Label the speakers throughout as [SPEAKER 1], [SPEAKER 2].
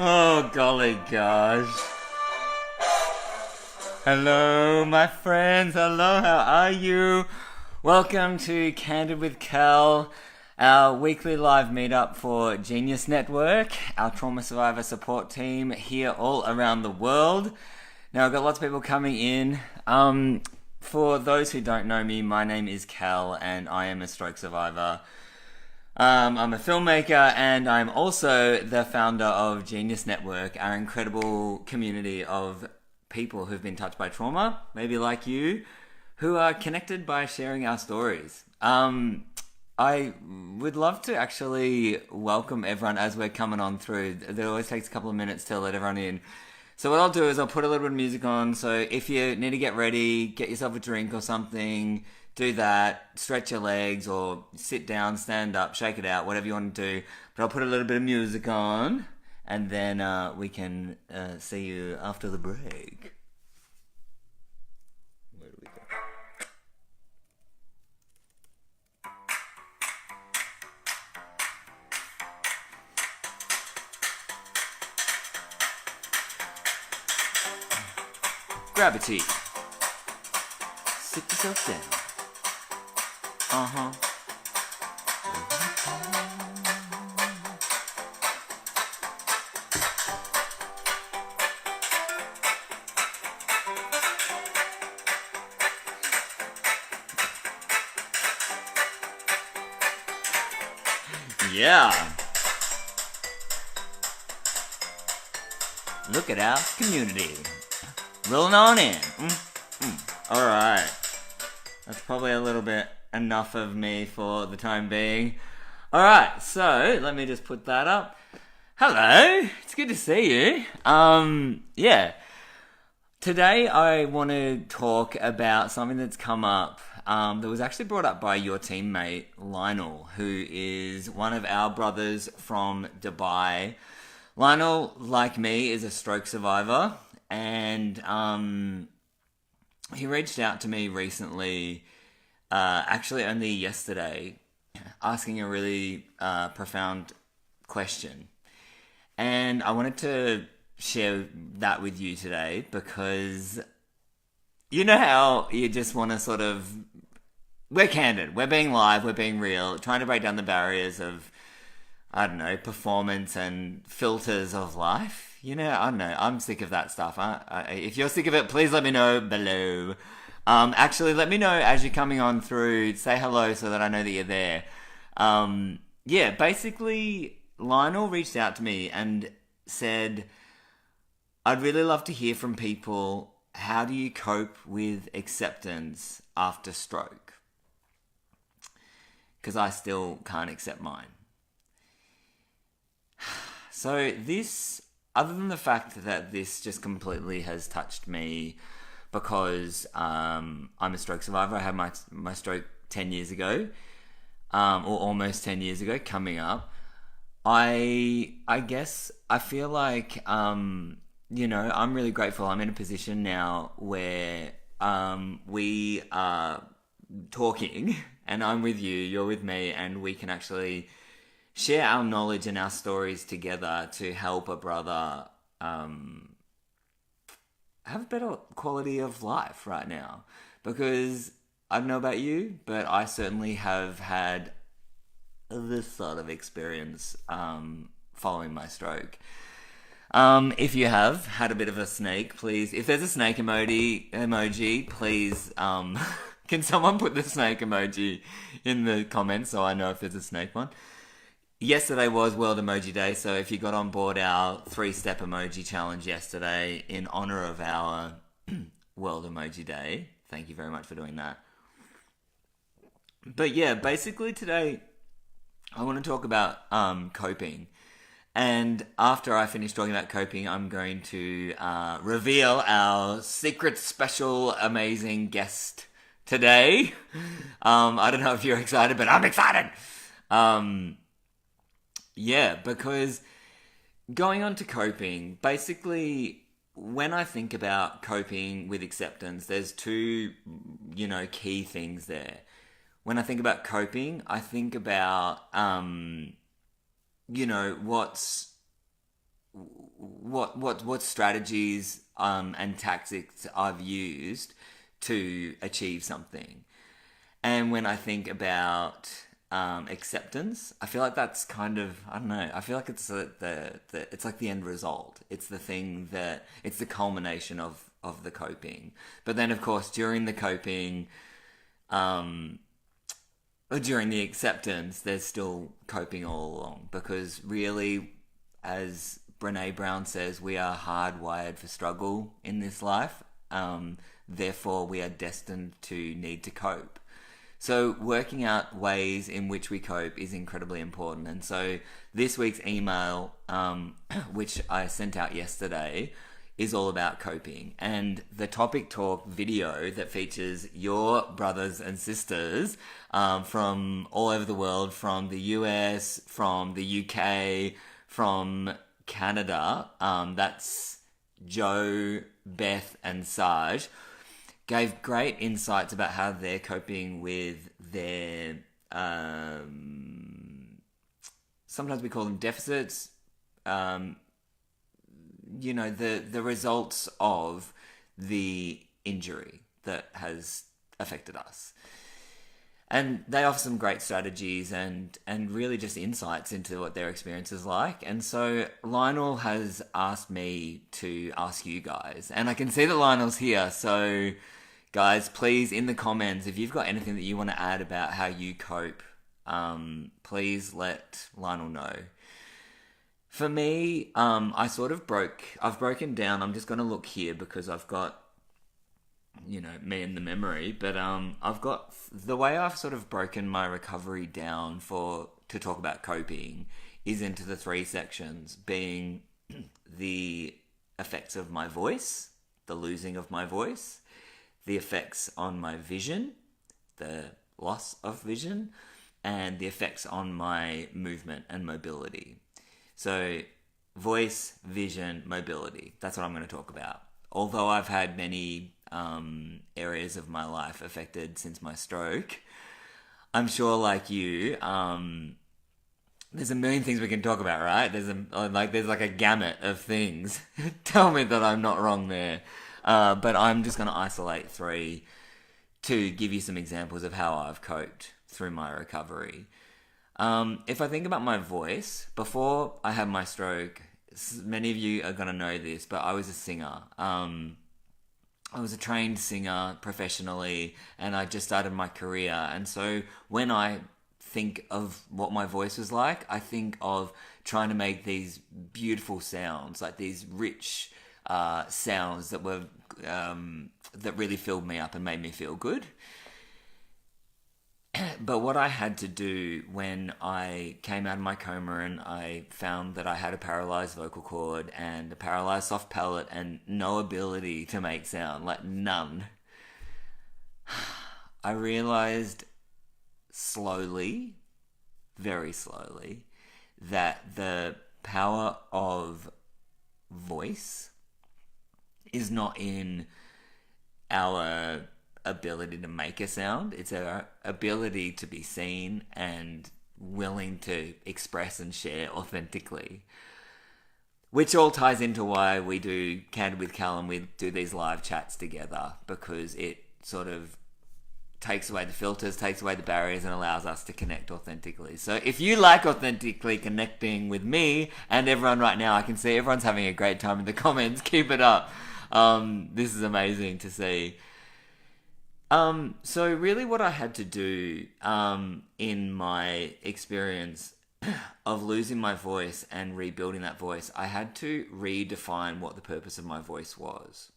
[SPEAKER 1] Oh, golly gosh. Hello, my friends. Hello, how are you? Welcome to Candid with Cal, our weekly live meetup for Genyus Network, our trauma survivor support team here all around the world. Now, I've got lots of people coming in. For those who don't know me, my name is Cal and I am a stroke survivor. I'm a filmmaker and I'm also the founder of Genyus Network, our incredible community of people who've been touched by trauma, maybe like you, who are connected by sharing our stories. I would love to actually welcome everyone as we're coming on through. It always takes a couple of minutes to let everyone in. So what I'll do is I'll put a little bit of music on. So if you need to get ready, get yourself a drink or something, do that, stretch your legs or sit down, stand up, shake it out, whatever you want to do. But I'll put a little bit of music on and then we can see you after the break. Where do we go? Grab a tea. Sit yourself down. Uh-huh. Yeah. Look at our community. Rolling on in. Alright. That's probably a little bit enough of me for the time being. Alright, so let me just put that up. Hello, it's good to see you. Yeah. Today I want to talk about something that's come up that was actually brought up by your teammate Lionel, who is one of our brothers from Dubai. Lionel, like me, is a stroke survivor, and he reached out to me recently, actually only yesterday, asking a really profound question. And I wanted to share that with you today because you know how you just want to sort of... We're candid, we're being live, we're being real, trying to break down the barriers of, I don't know, performance and filters of life. You know, I don't know, I'm sick of that stuff. If you're sick of it, please let me know below. Actually, let me know as you're coming on through. Say hello so that I know that you're there. Yeah, basically, Lionel reached out to me and said, I'd really love to hear from people. How do you cope with acceptance after stroke? Because I still can't accept mine. So this, other than the fact that this just completely has touched me because I'm a stroke survivor. I had my stroke 10 years ago, or almost 10 years ago, coming up. I guess I feel like, you know, I'm really grateful. I'm in a position now where we are talking and I'm with you, you're with me, and we can actually share our knowledge and our stories together to help a brother have a better quality of life right now. Because I don't know about you, but I certainly have had this sort of experience following my stroke. If you have had a bit of a snake, please, if there's a snake emoji, please, can someone put the snake emoji in the comments so I know if there's a snake one? Yesterday was World Emoji Day, so if you got on board our 3-step emoji challenge yesterday in honor of our World Emoji Day, thank you very much for doing that. But yeah, basically today I want to talk about coping. And after I finish talking about coping, I'm going to reveal our secret, special, amazing guest today. I don't know if you're excited, but I'm excited. Yeah, because going on to coping, basically, when I think about coping with acceptance, there's two, key things there. When I think about coping, I think about, what's what strategies and tactics I've used to achieve something. And when I think about acceptance, I feel like that's kind of, I don't know, I feel like it's it's like the end result. It's the thing that, it's the culmination of the coping. But then, of course, during the coping, or during the acceptance, there's still coping all along. Because really, as Brene Brown says, we are hardwired for struggle in this life. Therefore, we are destined to need to cope. So working out ways in which we cope is incredibly important. And so this week's email, which I sent out yesterday, is all about coping. And the topic talk video that features your brothers and sisters from all over the world, from the US, from the UK, from Canada, that's Joe, Beth and Saj, gave great insights about how they're coping with their, sometimes we call them deficits, the results of the injury that has affected us. And they offer some great strategies and really just insights into what their experience is like. And so Lionel has asked me to ask you guys, and I can see that Lionel's here, so guys, please, in the comments, if you've got anything that you want to add about how you cope, please let Lionel know. For me, I've broken down, I'm just going to look here because I've got, me in the memory, but I've got, the way I've sort of broken my recovery down to talk about coping is into the 3 sections, being the effects of my voice, the losing of my voice, the effects on my vision, the loss of vision, and the effects on my movement and mobility. So voice, vision, mobility, that's what I'm going to talk about. Although I've had many areas of my life affected since my stroke, I'm sure like you, there's a million things we can talk about, right? There's like a gamut of things. Tell me that I'm not wrong there. But I'm just going to isolate 3 to give you some examples of how I've coped through my recovery. If I think about my voice, before I had my stroke, many of you are going to know this, but I was a singer. I was a trained singer professionally, and I just started my career. And so when I think of what my voice was like, I think of trying to make these beautiful sounds, like these rich sounds that were that really filled me up and made me feel good. But what I had to do when I came out of my coma and I found that I had a paralyzed vocal cord and a paralyzed soft palate and no ability to make sound, like none, I realized slowly, very slowly, that the power of voice is not in our ability to make a sound. It's our ability to be seen and willing to express and share authentically. Which all ties into why we do Candid with Cal and we do these live chats together, because it sort of takes away the filters, takes away the barriers, and allows us to connect authentically. So if you like authentically connecting with me and everyone right now, I can see everyone's having a great time in the comments. Keep it up. This is amazing to see. So really what I had to do in my experience of losing my voice and rebuilding that voice, I had to redefine what the purpose of my voice was.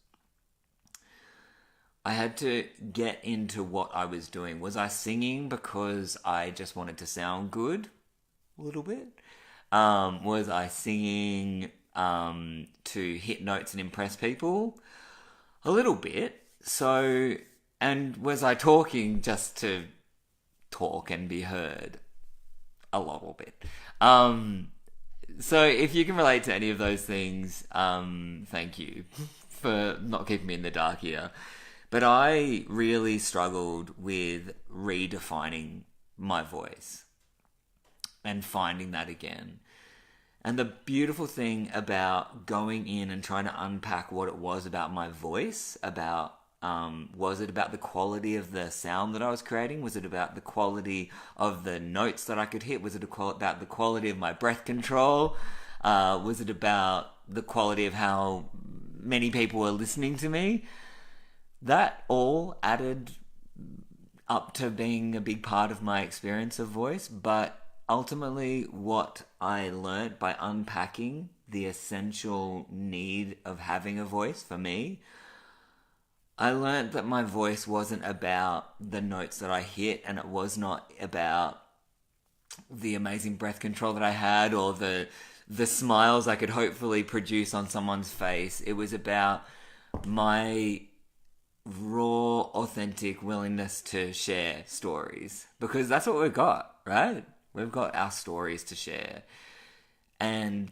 [SPEAKER 1] I had to get into what I was doing. Was I singing because I just wanted to sound good? A little bit. Was I singing to hit notes and impress people? A little bit. So, and was I talking just to talk and be heard? A little bit. So if you can relate to any of those things, thank you for not keeping me in the dark here. But I really struggled with redefining my voice and finding that again. And the beautiful thing about going in and trying to unpack what it was about my voice, was it about the quality of the sound that I was creating? Was it about the quality of the notes that I could hit? Was it about the quality of my breath control? Was it about the quality of how many people were listening to me? That all added up to being a big part of my experience of voice, but ultimately what I learnt by unpacking the essential need of having a voice for me, I learnt that my voice wasn't about the notes that I hit, and it was not about the amazing breath control that I had or the smiles I could hopefully produce on someone's face. It was about my raw, authentic willingness to share stories, because that's what we've got, right? We've got our stories to share. And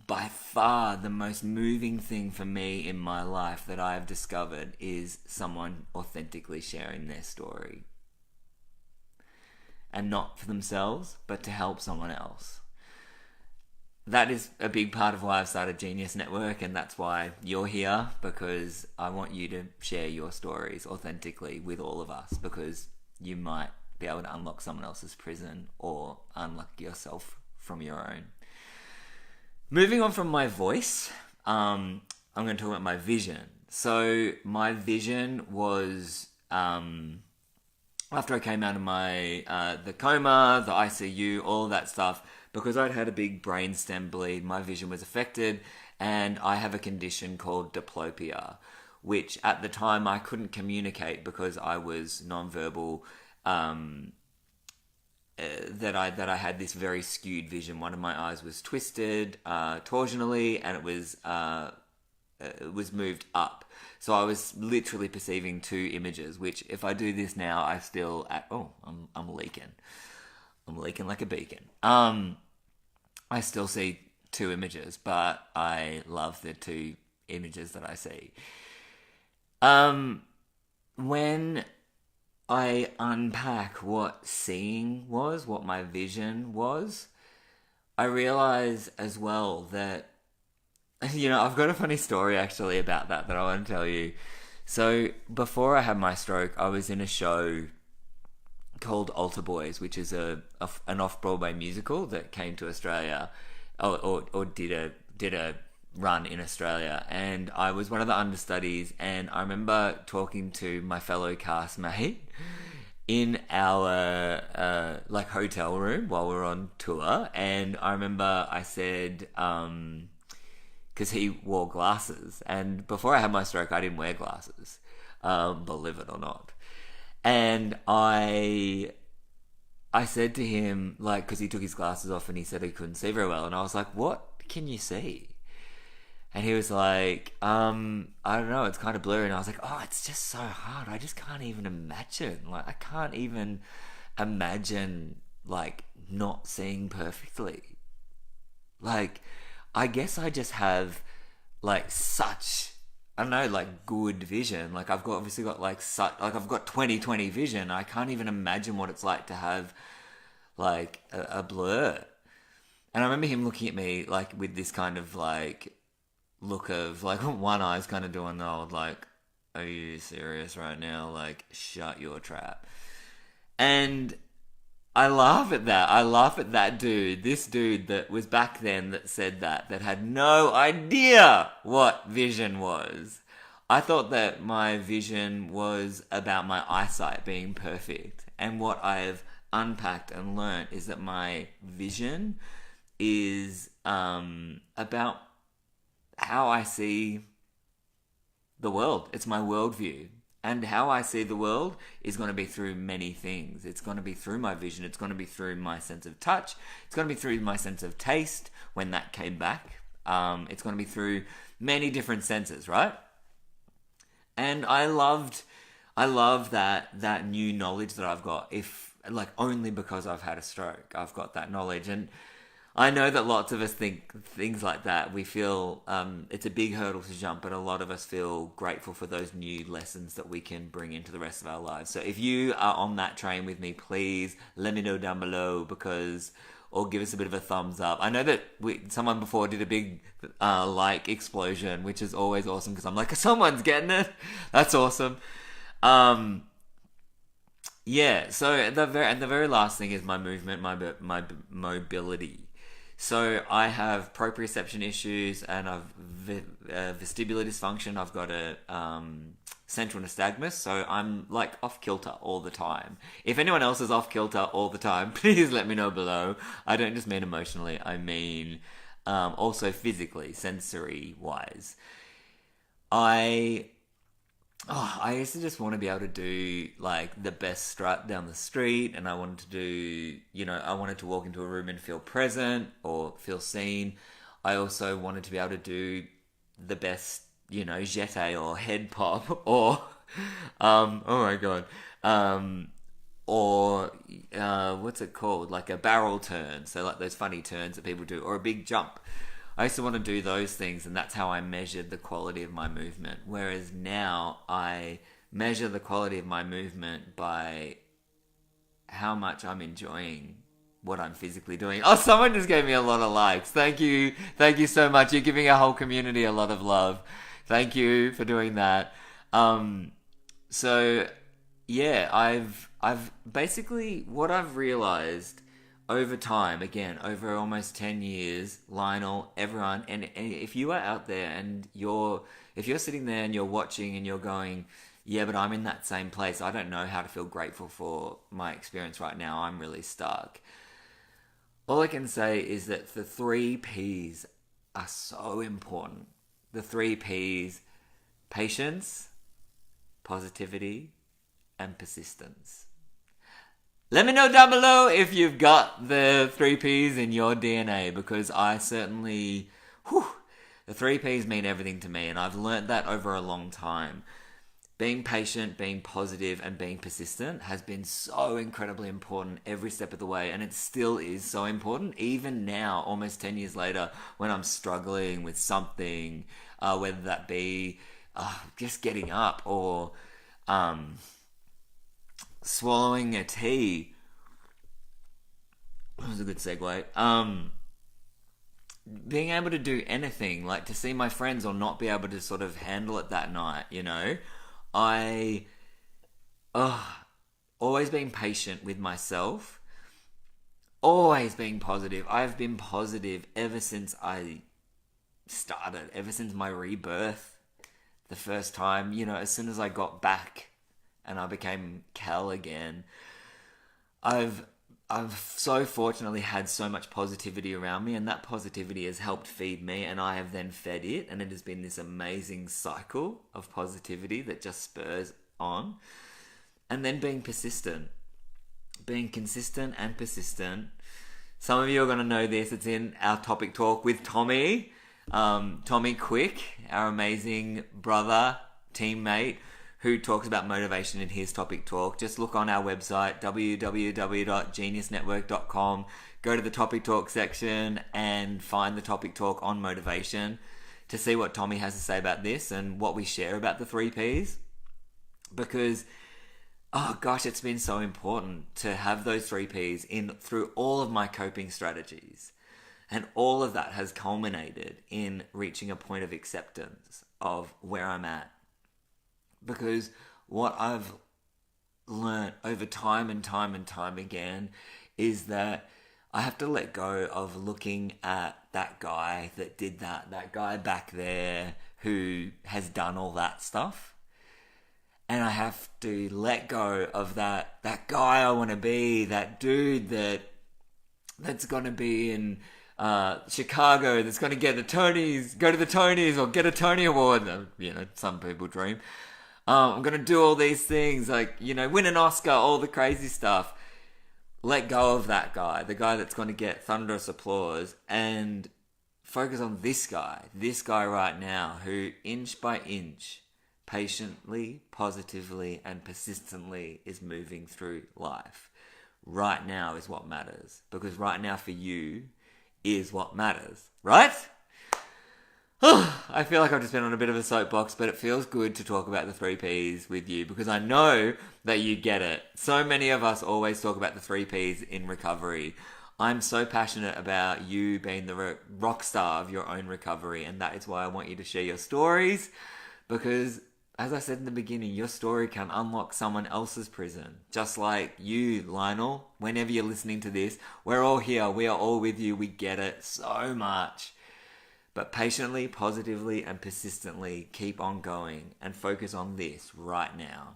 [SPEAKER 1] by far the most moving thing for me in my life that I've discovered is someone authentically sharing their story. And not for themselves, but to help someone else. That is a big part of why I've started Genyus Network, and that's why you're here, because I want you to share your stories authentically with all of us, because you might be able to unlock someone else's prison or unlock yourself from your own. Moving on from my voice, I'm going to talk about my vision. So my vision was, after I came out of my the coma, the ICU, all that stuff, because I'd had a big brainstem bleed, my vision was affected, and I have a condition called diplopia, which at the time I couldn't communicate because I was nonverbal. That I had this very skewed vision. One of my eyes was twisted torsionally, and it was moved up. So I was literally perceiving two images. Which, if I do this now, I still I'm leaking. I'm leaking like a beacon. I still see two images, but I love the two images that I see. When I unpack what seeing was, what my vision was, I realize as well that, I've got a funny story actually about that I want to tell you. So before I had my stroke, I was in a show called Altar Boys, which is an off-Broadway musical that came to Australia, or did a run in Australia, and I was one of the understudies, and I remember talking to my fellow castmate in our hotel room while we were on tour, and I remember I said, because he wore glasses, and before I had my stroke I didn't wear glasses, believe it or not, and I said to him, because he took his glasses off and he said he couldn't see very well, and I was like, what can you see? And he was like, I don't know, it's kind of blurry. And I was like, oh, it's just so hard. I just can't even imagine. I can't even imagine, not seeing perfectly. I guess I just have, such, I don't know, good vision. I've obviously got, I've got 20/20 vision. I can't even imagine what it's like to have, a blur. And I remember him looking at me, with this kind of, look of one eye's kind of doing the old are you serious right now, shut your trap. And I laugh at that dude, this dude that was back then that said that had no idea what vision was. I thought that my vision was about my eyesight being perfect, and what I've unpacked and learnt is that my vision is about how I see the world. It's my worldview. And how I see the world is going to be through many things. It's going to be through my vision. It's going to be through my sense of touch. It's going to be through my sense of taste when that came back. It's going to be through many different senses, right? And I love that new knowledge that I've got. Only because I've had a stroke, I've got that knowledge. And I know that lots of us think things like that. We feel it's a big hurdle to jump, but a lot of us feel grateful for those new lessons that we can bring into the rest of our lives. So if you are on that train with me, please let me know down below, or give us a bit of a thumbs up. I know that someone before did a big like explosion, which is always awesome because I'm like, someone's getting it. That's awesome. Yeah. So the very last thing is my movement, my mobility. So I have proprioception issues and I've vestibular dysfunction. I've got a central nystagmus, so I'm like off kilter all the time. If anyone else is off kilter all the time, please let me know below. I don't just mean emotionally, I mean also physically, sensory wise. I used to just want to be able to do like the best strut down the street, and I wanted to do, I wanted to walk into a room and feel present or feel seen. I also wanted to be able to do the best, jeté or head pop or, oh my god, or what's it called? Like a barrel turn. So like those funny turns that people do, or a big jump. I used to want to do those things, and that's how I measured the quality of my movement. Whereas now I measure the quality of my movement by how much I'm enjoying what I'm physically doing. Oh, someone just gave me a lot of likes. Thank you. Thank you so much. You're giving our whole community a lot of love. Thank you for doing that. So yeah, I've basically, what I've realized over time, again, over almost 10 years, Lionel, everyone, and if you are out there and if you're sitting there and you're watching and you're going, yeah, but I'm in that same place, I don't know how to feel grateful for my experience right now, I'm really stuck. All I can say is that the 3 P's are so important. The 3 P's: patience, positivity, and persistence. Let me know down below if you've got the 3 P's in your DNA, because I certainly, the 3 P's mean everything to me, and I've learnt that over a long time. Being patient, being positive, and being persistent has been so incredibly important every step of the way, and it still is so important, even now, almost 10 years later, when I'm struggling with something, whether that be just getting up or swallowing a tea. That was a good segue. Being able to do anything, like to see my friends or not be able to sort of handle it that night, I always being patient with myself, always being positive. I've been positive ever since I started, ever since my rebirth the first time, as soon as I got back and I became Cal again. I've so fortunately had so much positivity around me, and that positivity has helped feed me, and I have then fed it, and it has been this amazing cycle of positivity that just spurs on. And then being persistent, being consistent and persistent. Some of you are going to know this. It's in our topic talk with Tommy, Tommy Quick, our amazing brother, teammate, who talks about motivation in his topic talk. Just look on our website, www.genyusnetwork.com. Go to the topic talk section and find the topic talk on motivation to see what Tommy has to say about this and what we share about the 3 Ps. Because, oh gosh, it's been so important to have those 3 Ps through all of my coping strategies. And all of that has culminated in reaching a point of acceptance of where I'm at. Because what I've learnt over time and time and time again is that I have to let go of looking at that guy that did that guy back there who has done all that stuff. And I have to let go of that guy I want to be, that dude that's going to be in Chicago, that's going to go to the Tonys or get a Tony Award. Some people dream. I'm going to do all these things, like, win an Oscar, all the crazy stuff. Let go of that guy, the guy that's going to get thunderous applause, and focus on this guy right now, who inch by inch, patiently, positively, and persistently is moving through life. Right now is what matters, because right now for you is what matters, right? I feel like I've just been on a bit of a soapbox, but it feels good to talk about the 3 Ps with you, because I know that you get it. So many of us always talk about the 3 Ps in recovery. I'm so passionate about you being the rock star of your own recovery, and that is why I want you to share your stories, because as I said in the beginning, your story can unlock someone else's prison. Just like you, Lionel, whenever you're listening to this, we're all here, we are all with you, we get it so much. But patiently, positively, and persistently keep on going and focus on this right now.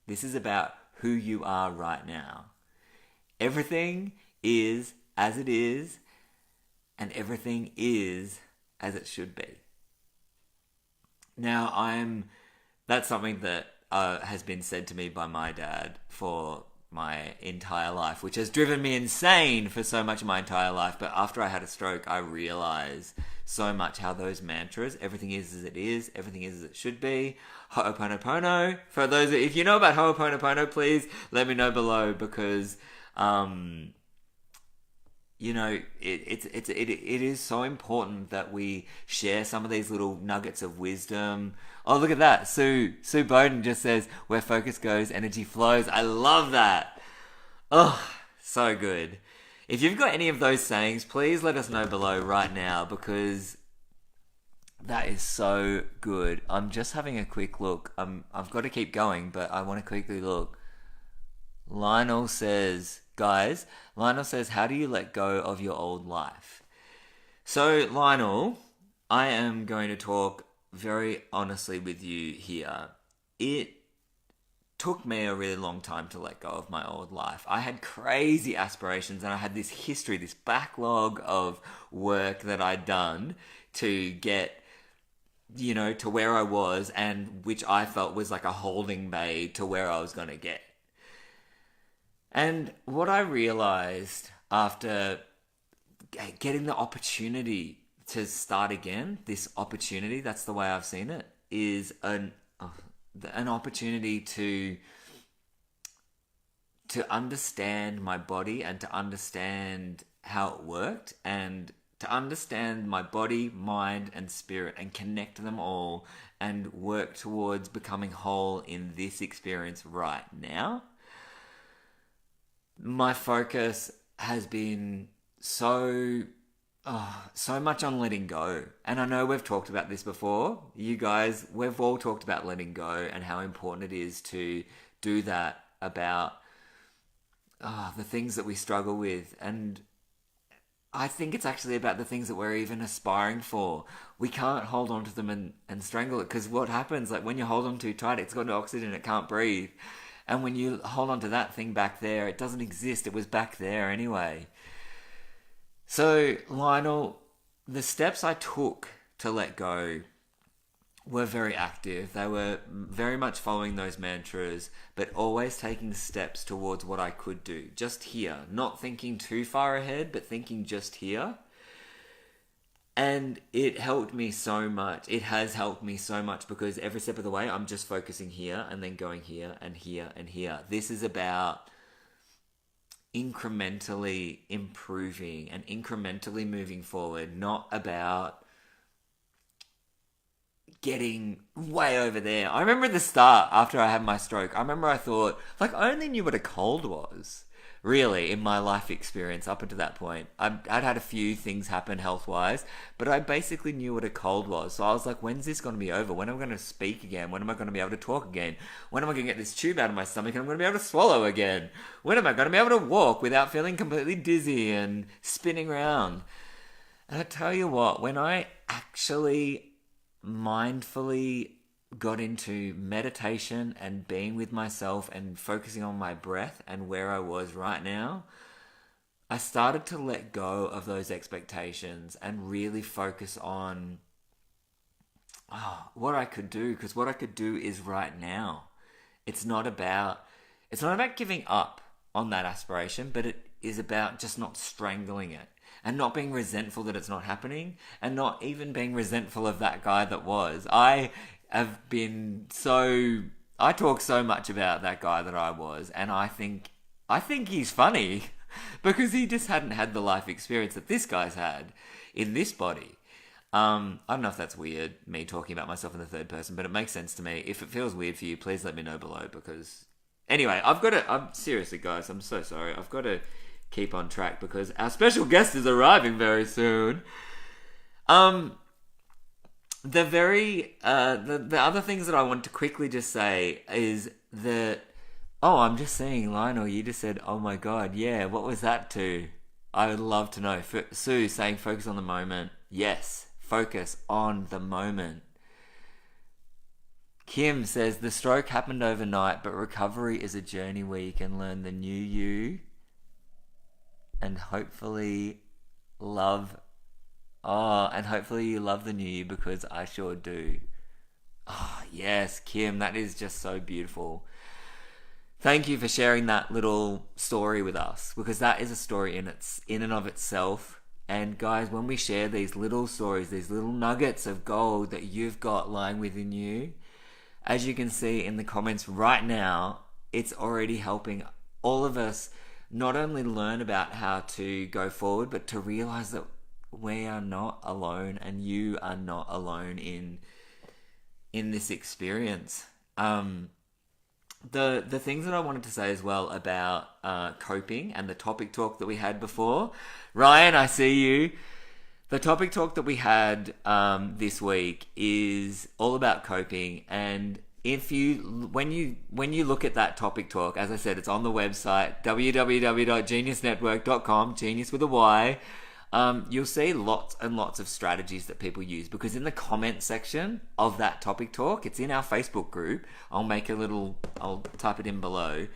[SPEAKER 1] This is about who you are right now. Everything is as it is, and everything is as it should be. Now, that's something that has been said to me by my dad for my entire life, which has driven me insane for so much of my entire life. But after I had a stroke, I realized so much how those mantras, everything is as it is, everything is as it should be, Ho'oponopono. For those, if you know about Ho'oponopono, please let me know below, because you know, it is so important that we share some of these little nuggets of wisdom. Oh, look at that. Sue Bowden just says, where focus goes, energy flows. I love that. Oh, so good. If you've got any of those sayings, please let us know below right now, because that is so good. I'm just having a quick look. I've got to keep going, but I want to quickly look. Lionel says, how do you let go of your old life? So, Lionel, I am going to talk very honestly with you here. It took me a really long time to let go of my old life. I had crazy aspirations, and I had this history, this backlog of work that I'd done to get, you know, to where I was, and which I felt was like a holding bay to where I was going to get. And what I realized after getting the opportunity to start again, this opportunity, that's the way I've seen it, is an opportunity to understand my body and to understand how it worked, and to understand my body, mind, and spirit, and connect them all and work towards becoming whole in this experience right now. My focus has been so much on letting go. And I know we've talked about this before. You guys, we've all talked about letting go and how important it is to do that about the things that we struggle with. And I think it's actually about the things that we're even aspiring for. We can't hold on to them and strangle it, because what happens, like when you hold on too tight, it's got no oxygen, it can't breathe. And when you hold on to that thing back there, it doesn't exist. It was back there anyway. So, Lionel, the steps I took to let go were very active. They were very much following those mantras, but always taking steps towards what I could do. Just here. Not thinking too far ahead, but thinking just here. And it helped me so much. It has helped me so much, because every step of the way, I'm just focusing here and then going here and here and here. This is about incrementally improving and incrementally moving forward, not about getting way over there. I remember at the start, after I had my stroke, I thought, like, I only knew what a cold was. Really, in my life experience up until that point. I'd had a few things happen health-wise, but I basically knew what a cold was. So I was like, when's this going to be over? When am I going to speak again? When am I going to be able to talk again? When am I going to get this tube out of my stomach and I'm going to be able to swallow again? When am I going to be able to walk without feeling completely dizzy and spinning around? And I tell you what, when I actually mindfully got into meditation and being with myself and focusing on my breath and where I was right now, I started to let go of those expectations and really focus on what I could do, because what I could do is right now. It's not about giving up on that aspiration, but it is about just not strangling it and not being resentful that it's not happening, and not even being resentful of that guy that was. I talk so much about that guy that I was, and I think he's funny because he just hadn't had the life experience that this guy's had in this body. I don't know if that's weird, me talking about myself in the third person, but it makes sense to me. If it feels weird for you, please let me know below, because anyway, I'm seriously, guys, I'm so sorry. I've got to keep on track because our special guest is arriving very soon. The other things that I want to quickly just say is that, I'm just seeing Lionel, you just said, oh my god, yeah, what was that to? I would love to know. Sue saying focus on the moment. Yes, focus on the moment. Kim says the stroke happened overnight, but recovery is a journey where you can learn the new you and hopefully love. And hopefully you love the new you because I sure do. Oh, yes, Kim, that is just so beautiful. Thank you for sharing that little story with us because that is a story in and of itself. And guys, when we share these little stories, these little nuggets of gold that you've got lying within you, as you can see in the comments right now, it's already helping all of us not only learn about how to go forward, but to realize that we are not alone and you are not alone in this experience. The things that I wanted to say as well about coping and the topic talk that we had before. Ryan, I see you. The topic talk that we had this week is all about coping, and when you look at that topic talk, as I said, it's on the website www.genyusnetwork.com, genius with a Y. You'll see lots and lots of strategies that people use because in the comment section of that topic talk, it's in our Facebook group. I'll type it in below.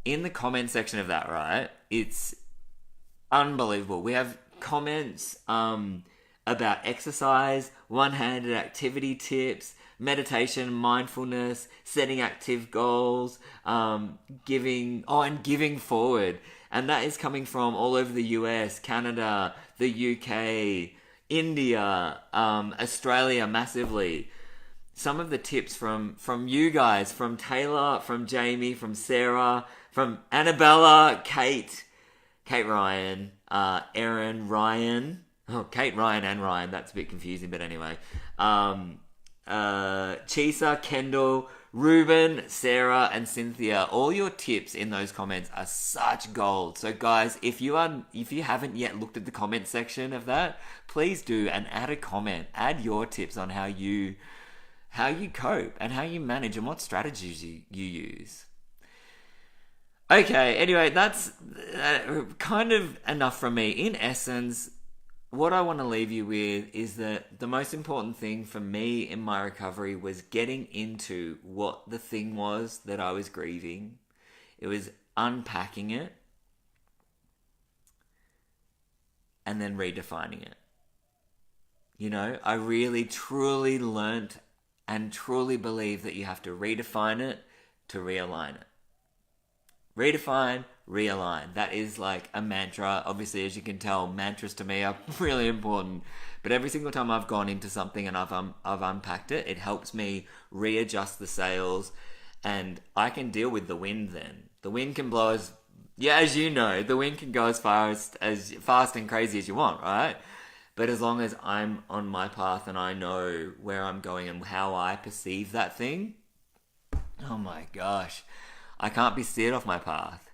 [SPEAKER 1] In the comment section of that, right, it's unbelievable. We have comments about exercise, one-handed activity tips, meditation, mindfulness, setting active goals, giving forward. And that is coming from all over the US, Canada, the UK, India, Australia massively. Some of the tips from you guys, from Taylor, from Jamie, from Sarah, from Annabella, Kate Ryan, Erin, Ryan. Oh, Kate, Ryan, and Ryan. That's a bit confusing, but anyway. Chisa, Kendall, Ruben, Sarah, and Cynthia. All your tips in those comments are such gold. So guys, if you haven't yet looked at the comment section of that, please do and add a comment. Add your tips on how you cope and how you manage and what strategies you use. Okay, anyway, that's kind of enough from me. In essence, what I want to leave you with is that the most important thing for me in my recovery was getting into what the thing was that I was grieving. It was unpacking it and then redefining it. You know, I really truly learnt and truly believe that you have to redefine it to realign it. Redefine, realign. That is like a mantra. Obviously, as you can tell, mantras to me are really important. But every single time I've gone into something and I've unpacked it, it helps me readjust the sails, and I can deal with the wind then. The wind can blow as you know, the wind can go as fast and crazy as you want, right? But as long as I'm on my path and I know where I'm going and how I perceive that thing, oh my gosh, I can't be steered off my path.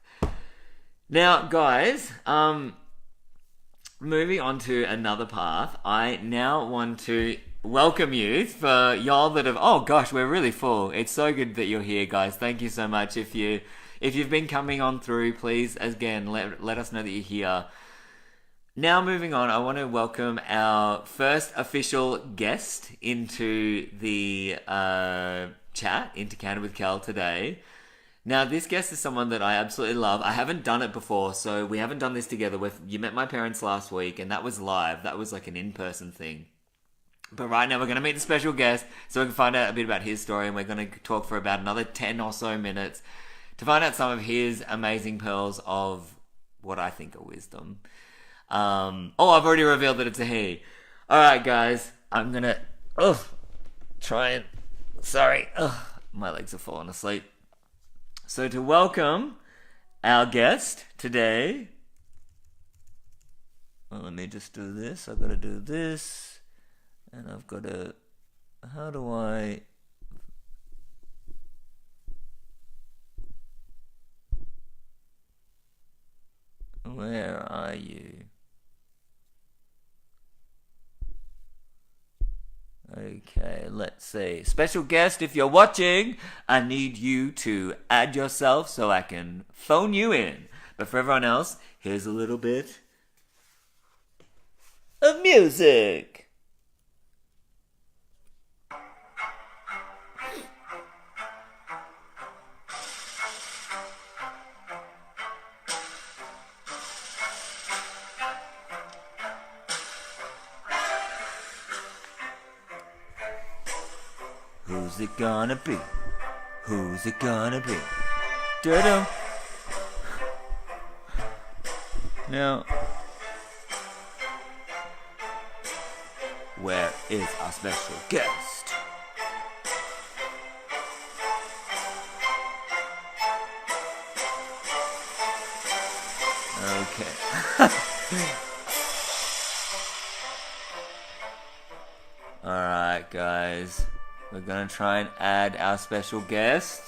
[SPEAKER 1] Now, guys, moving on to another path, I now want to welcome you for y'all that have... Oh gosh, we're really full. It's so good that you're here, guys. Thank you so much. If you've been coming on through, please, again, let us know that you're here. Now, moving on, I want to welcome our first official guest into the chat, into Candid with Cal today. Now, this guest is someone that I absolutely love. I haven't done it before, so we haven't done this together. You met my parents last week, and that was live. That was like an in-person thing. But right now, we're going to meet the special guest, so we can find out a bit about his story, and we're going to talk for about another 10 or so minutes to find out some of his amazing pearls of what I think are wisdom. I've already revealed that it's a he. All right, guys, I'm going to try and... Sorry. My legs are falling asleep. So to welcome our guest today, well, let me just do this. I've got to do this, and I've got to... How do I... Where are you? Okay, let's see. Special guest, if you're watching, I need you to add yourself so I can phone you in. But for everyone else, here's a little bit of music. Who's it gonna be? Who's it gonna be? Da-dum. Now, where is our special guest? Okay. Alright, guys. We're gonna try and add our special guest.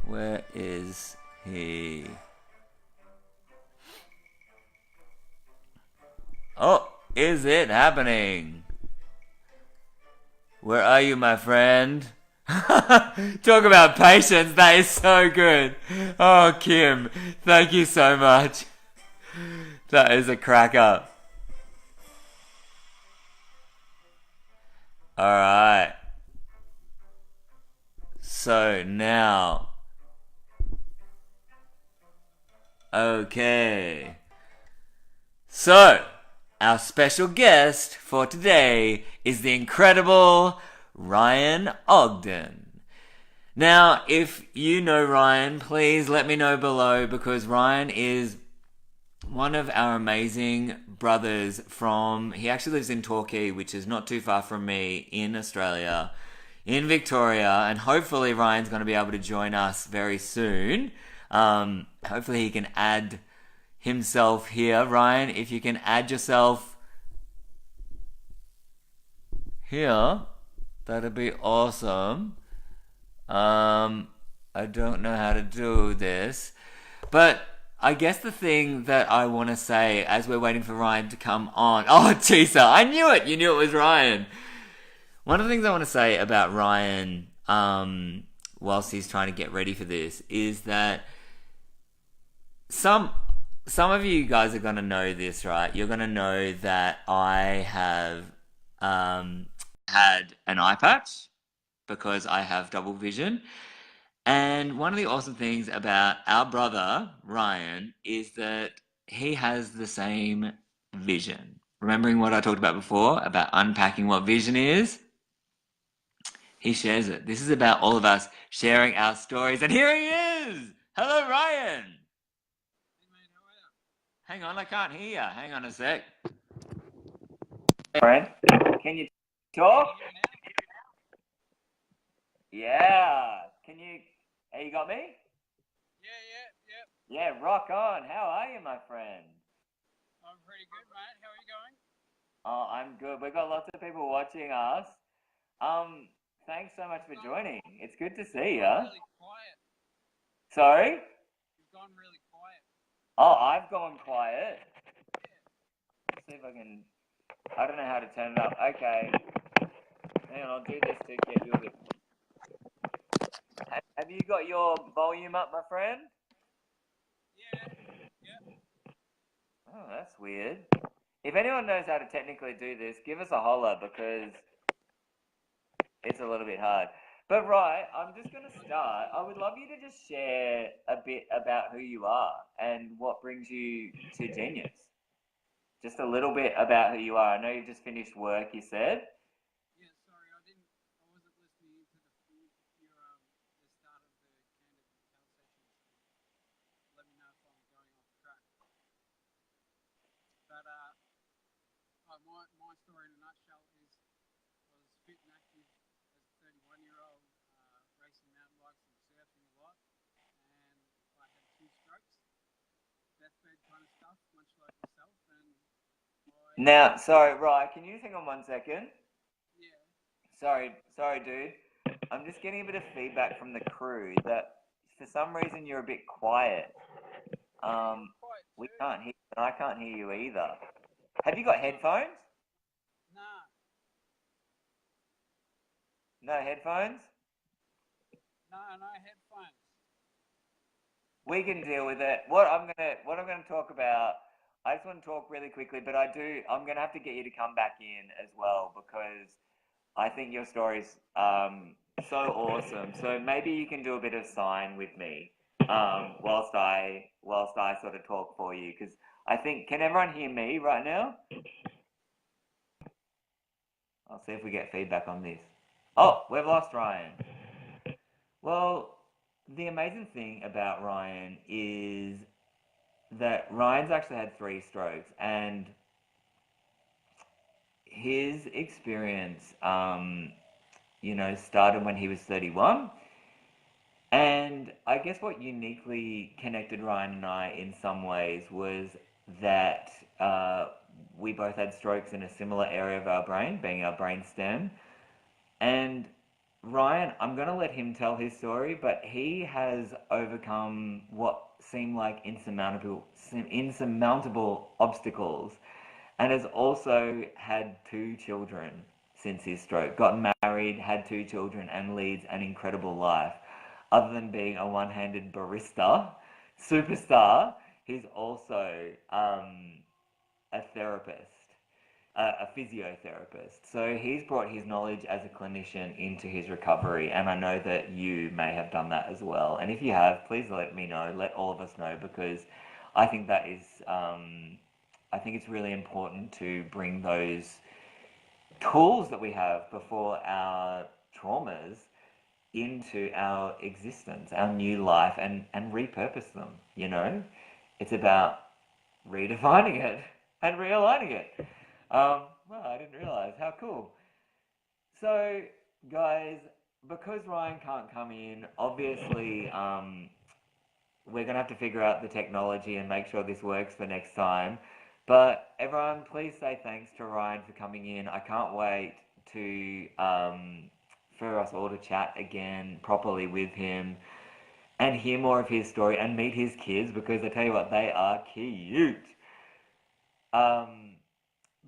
[SPEAKER 1] Where is he? Oh, is it happening? Where are you, my friend? Talk about patience, that is so good. Oh, Kim, thank you so much. That is a cracker. Alright. So now. Okay. So, our special guest for today is the incredible Ryan Ogden. Now, if you know Ryan, please let me know below, because Ryan is one of our amazing brothers he actually lives in Torquay, which is not too far from me, in Australia, in Victoria, and hopefully Ryan's going to be able to join us very soon. Hopefully he can add himself here. Ryan, if you can add yourself here, that'd be awesome. I don't know how to do this, but I guess the thing that I want to say as we're waiting for Ryan to come on... Oh, Tisa, I knew it! You knew it was Ryan. One of the things I want to say about Ryan, whilst he's trying to get ready for this, is that some of you guys are going to know this, right? You're going to know that I have had an eye patch because I have double vision. And one of the awesome things about our brother, Ryan, is that he has the same vision. Remembering what I talked about before, about unpacking what vision is? He shares it. This is about all of us sharing our stories. And here he is! Hello, Ryan!
[SPEAKER 2] Hey mate, how are you?
[SPEAKER 1] Hang on, I can't hear you. Hang on a sec. Friend, can you talk?
[SPEAKER 2] Can you hear me now?
[SPEAKER 1] Yeah. Can you... Hey, you got me?
[SPEAKER 2] Yep.
[SPEAKER 1] Yeah, rock on. How are you, my friend?
[SPEAKER 2] I'm pretty good, mate. How are you going?
[SPEAKER 1] Oh, I'm good. We've got lots of people watching us. Thanks so much for joining. It's good to see
[SPEAKER 2] You've
[SPEAKER 1] you.
[SPEAKER 2] gone really quiet.
[SPEAKER 1] Sorry?
[SPEAKER 2] You've gone really quiet.
[SPEAKER 1] Oh, I've gone quiet.
[SPEAKER 2] Yeah.
[SPEAKER 1] Let's see if I can... I don't know how to turn it up. Okay. Hang on, I'll do this to get you a bit... Have you got your volume up, my friend?
[SPEAKER 2] Yeah. Yep.
[SPEAKER 1] Oh, that's weird. If anyone knows how to technically do this, give us a holler, because it's a little bit hard. But right, I'm just going to start. I would love you to just share a bit about who you are and what brings you to Genyus. Just a little bit about who you are. I know you've just finished work, you said.
[SPEAKER 2] Yeah. Sorry, I wasn't listening into the start of the Candid conversation. So let me know if I'm going off track. But my story in a nutshell is I was fit and active as a 31-year-old, racing mountain bikes and surfing a lot, and I had 2 strokes, deathbed kind of stuff, much like yourself. And
[SPEAKER 1] Now, sorry, Ryan, can you hang on 1 second?
[SPEAKER 2] yeah,
[SPEAKER 1] Sorry, dude. I'm just getting a bit of feedback from the crew that for some reason you're a bit quiet.
[SPEAKER 2] quiet
[SPEAKER 1] We
[SPEAKER 2] Sue?
[SPEAKER 1] can't hear, and I can't hear you either. Have you got headphones?
[SPEAKER 2] Nah.
[SPEAKER 1] No headphones?
[SPEAKER 2] No, no headphones.
[SPEAKER 1] We can deal with it. What I'm gonna talk about. I just want to talk really quickly, but I'm gonna have to get you to come back in as well because I think your story's so awesome. So maybe you can do a bit of sign with me whilst I sort of talk for you because I think can everyone hear me right now? I'll see if we get feedback on this. Oh, we've lost Ryan. Well, the amazing thing about Ryan is that Ryan's actually had 3 strokes, and his experience, started when he was 31. And I guess what uniquely connected Ryan and I in some ways was that we both had strokes in a similar area of our brain, being our brain stem. And Ryan, I'm going to let him tell his story, but he has overcome what seemed like insurmountable obstacles and has also had 2 children since his stroke. Gotten married, had 2 children, and leads an incredible life. Other than being a one-handed barista superstar, he's also a therapist, a physiotherapist. So he's brought his knowledge as a clinician into his recovery, and I know that you may have done that as well. And if you have, please let me know, let all of us know, because I think that is, I think it's really important to bring those tools that we have before our traumas into our existence, our new life, and repurpose them, you know? It's about redefining it and realigning it. Well, I didn't realize. How cool. So, guys, because Ryan can't come in, obviously, we're going to have to figure out the technology and make sure this works for next time. But everyone, please say thanks to Ryan for coming in. I can't wait to for us all to chat again properly with him and hear more of his story and meet his kids because I tell you what, they are cute. Um,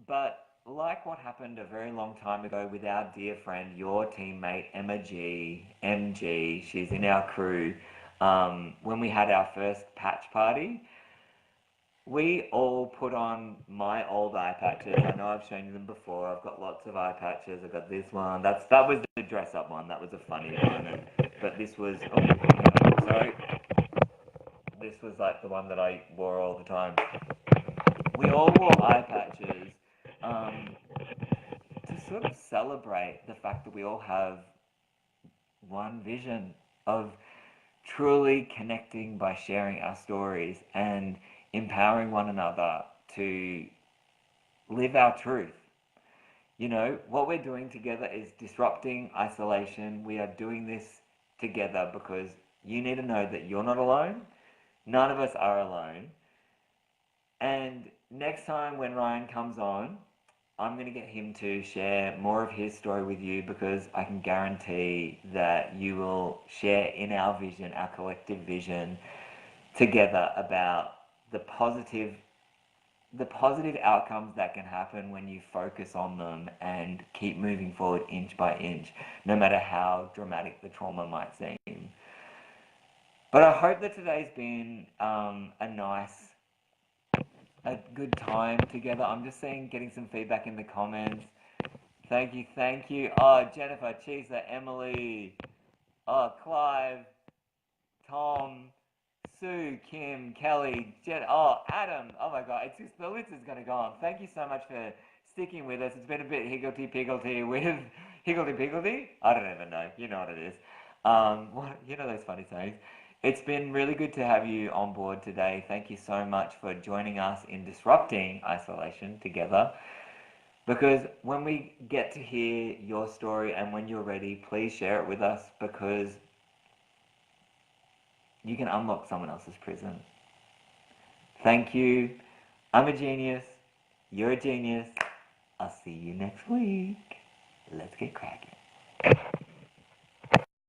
[SPEAKER 1] but like what happened a very long time ago with our dear friend, your teammate Emma G, MG, she's in our crew. When we had our first patch party, we all put on my old eye patches. I know I've shown you them before. I've got lots of eye patches. I've got this one. That was the dress up one. That was a funny one. But this was sorry. This was like the one that I wore all the time. We all wore eye patches to sort of celebrate the fact that we all have one vision of truly connecting by sharing our stories and empowering one another to live our truth. You know, what we're doing together is disrupting isolation. We are doing this together because you need to know that you're not alone. None of us are alone. And next time when Ryan comes on, I'm going to get him to share more of his story with you because I can guarantee that you will share in our vision, our collective vision together about the positive outcomes that can happen when you focus on them and keep moving forward inch by inch, no matter how dramatic the trauma might seem. But I hope that today's been a good time together. I'm just getting some feedback in the comments. Thank you. Oh, Jennifer, Chisa, Emily, oh, Clive, Tom, Sue, Kim, Kelly, Adam. Oh my God, it's just the list is going to go on. Thank you so much for sticking with us. It's been a bit higgledy-piggledy with higgledy-piggledy. I don't even know. You know what it is. You know those funny sayings. It's been really good to have you on board today. Thank you so much for joining us in disrupting isolation together. Because when we get to hear your story and when you're ready, please share it with us because you can unlock someone else's prison. Thank you. I'm a genius. You're a genius. I'll see you next week. Let's get cracking.